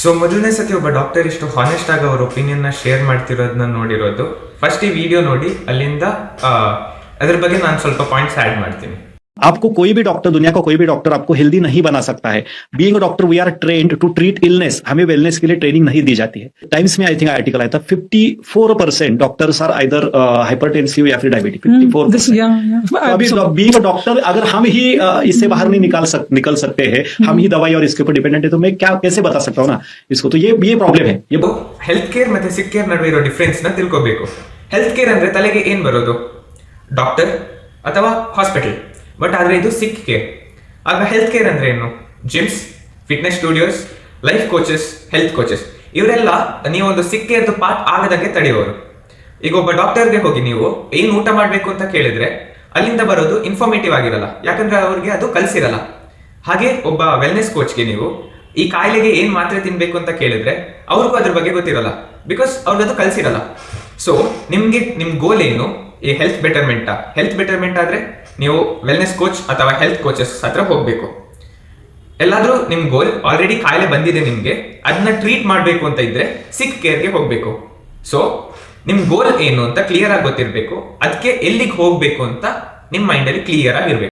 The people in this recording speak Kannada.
ಸೊ ಮೊದಲನೇ ಸತಿ ಒಬ್ಬ ಡಾಕ್ಟರ್ ಇಷ್ಟು ಹಾನೆಸ್ಟ್ ಆಗಿ ಅವ್ರ ಒಪಿನಿಯನ್ ನ ಶೇರ್ ಮಾಡ್ತಿರೋದನ್ನ ನೋಡಿರೋದು. ಫಸ್ಟ್ ಈ ವಿಡಿಯೋ ನೋಡಿ, ಅಲ್ಲಿಂದ ಅದ್ರ ಬಗ್ಗೆ ನಾನು ಸ್ವಲ್ಪ ಪಾಯಿಂಟ್ಸ್ ಆಡ್ ಮಾಡ್ತೀನಿ. आपको कोई भी डॉक्टर, दुनिया का कोई भी डॉक्टर आपको हेल्दी नहीं बना सकता है. Being a doctor we are trained to treat illness. हमें वेलनेस के लिए ट्रेनिंग नहीं दी जाती है. टाइम्स में आई थिंक आर्टिकल आया था 54% डॉक्टर्स आर आइदर हाइपरटेंसिव या फिर डायबिटिक. 54%. अभी बीइंग अ डॉक्टर अगर हम ही इससे बाहर नहीं निकल सकते हैं, हम ही दवाई और इसके ऊपर डिपेंडेंट है, तो मैं क्या कैसे बता सकता हूँ ना इसको. तो ये प्रॉब्लम है. ये ಹೆಲ್ತ್ ಕೇರ್ ಮತ್ತೆ ಸಿಕ್ ಕೇರ್ ನಡುವೆ ಇರೋ ಡಿಫರೆನ್ಸ್ ನ ತಿಳ್ಕೋಬೇಕು. ಹೆಲ್ತ್ ಕೇರ್ ಅಂದ್ರೆ ತಲೆಗೆ ಏನ್ ಬರೋದು? ಡಾಕ್ಟರ್ ಅಥವಾ ಹಾಸ್ಪಿಟಲ್. ಬಟ್ ಆದ್ರೆ ಇದು ಸಿಕ್ ಕೇರ್. ಆಗ ಹೆಲ್ತ್ ಕೇರ್ ಅಂದ್ರೆ ಏನು? Gyms, fitness studios, life coaches, health coaches, ಇವರೆಲ್ಲ ನೀವೊಂದು ಸಿಕ್ ಕೇರ್ದು ಪಾರ್ಟ್ ಆಗದಂಗೆ ತಡೆಯೋರು. ಈಗ ಒಬ್ಬ ಡಾಕ್ಟರ್ಗೆ ಹೋಗಿ ನೀವು ಏನ್ ಊಟ ಮಾಡ್ಬೇಕು ಅಂತ ಕೇಳಿದ್ರೆ ಅಲ್ಲಿಂದ ಬರೋದು ಇನ್ಫಾರ್ಮೇಟಿವ್ ಆಗಿರಲ್ಲ, ಯಾಕಂದ್ರೆ ಅವ್ರಿಗೆ ಅದು ಕಲ್ಸಿರಲ್ಲ. ಹಾಗೆ ಒಬ್ಬ ವೆಲ್ನೆಸ್ ಕೋಚ್ಗೆ ನೀವು ಈ ಕಾಯಿಲೆಗೆ ಏನ್ ಮಾತ್ರೆ ತಿನ್ಬೇಕು ಅಂತ ಕೇಳಿದ್ರೆ ಅವ್ರಿಗೂ ಅದ್ರ ಬಗ್ಗೆ ಗೊತ್ತಿರಲ್ಲ, ಬಿಕಾಸ್ ಅವ್ರಿಗೆ ಅದು ಕಲ್ಸಿರಲ್ಲ. ಸೊ ನಿಮ್ ಗೋಲ್ ಏನು? ಈ ಹೆಲ್ತ್ ಬೆಟರ್ಮೆಂಟ್ ಆದ್ರೆ ನೀವು ವೆಲ್ನೆಸ್ ಕೋಚ್ ಅಥವಾ ಹೆಲ್ತ್ ಕೋಚಸ್ ಹತ್ರ ಹೋಗ್ಬೇಕು. ಎಲ್ಲಾದ್ರೂ ನಿಮ್ ಗೋಲ್ ಆಲ್ರೆಡಿ ಕಾಯಿಲೆ ಬಂದಿದೆ ನಿಮ್ಗೆ, ಅದನ್ನ ಟ್ರೀಟ್ ಮಾಡ್ಬೇಕು ಅಂತ ಇದ್ರೆ ಸಿಕ್ ಕೇರ್ಗೆ ಹೋಗ್ಬೇಕು. ಸೊ ನಿಮ್ ಗೋಲ್ ಏನು ಅಂತ ಕ್ಲಿಯರ್ ಆಗಿ ಗೊತ್ತಿರ್ಬೇಕು, ಅದಕ್ಕೆ ಎಲ್ಲಿಗೆ ಹೋಗ್ಬೇಕು ಅಂತ ನಿಮ್ ಮೈಂಡ್ ಅಲ್ಲಿ ಕ್ಲಿಯರ್ ಆಗಿರ್ಬೇಕು.